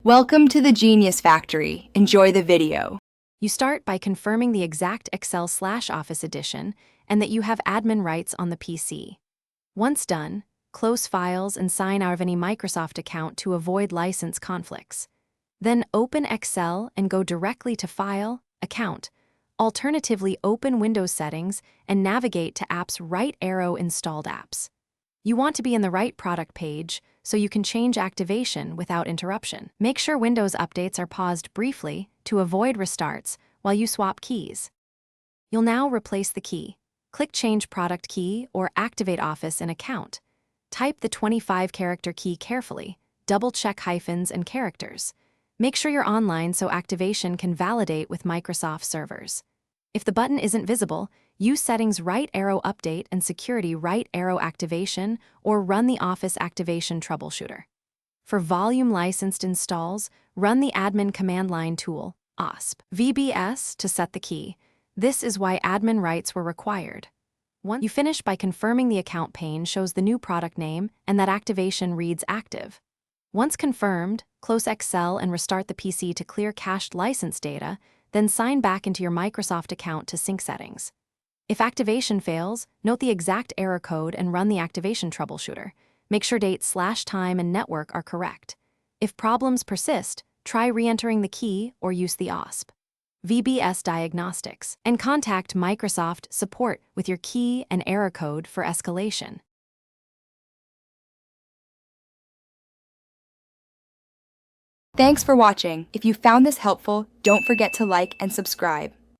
Welcome to the Genius Factory. Enjoy the video. You start by confirming the exact Excel/Office edition and that you have admin rights on the PC. Once done, close files and sign out of any Microsoft account to avoid license conflicts. Then open Excel and go directly to File, Account. Alternatively, open Windows Settings and navigate to Apps right arrow Installed Apps. You want to be in the right product page so you can change activation without interruption. Make sure Windows updates are paused briefly to avoid restarts while you swap keys. You'll now replace the key. Click Change Product Key or Activate Office in Account. Type the 25-character key carefully. Double-check hyphens and characters. Make sure you're online so activation can validate with Microsoft servers. If the button isn't visible, use Settings right arrow Update and Security right arrow Activation or run the Office Activation Troubleshooter. For volume licensed installs, run the Admin Command Line tool, OSP. VBS to set the key. This is why admin rights were required. Once you finish by confirming the account pane shows the new product name and that activation reads active. Once confirmed, close Excel and restart the PC to clear cached license data, then sign back into your Microsoft account to sync settings. If activation fails, note the exact error code and run the activation troubleshooter. Make sure date/time and network are correct. If problems persist, try re-entering the key or use the OSP. VBS diagnostics, and contact Microsoft support with your key and error code for escalation. Thanks for watching. If you found this helpful, don't forget to like and subscribe.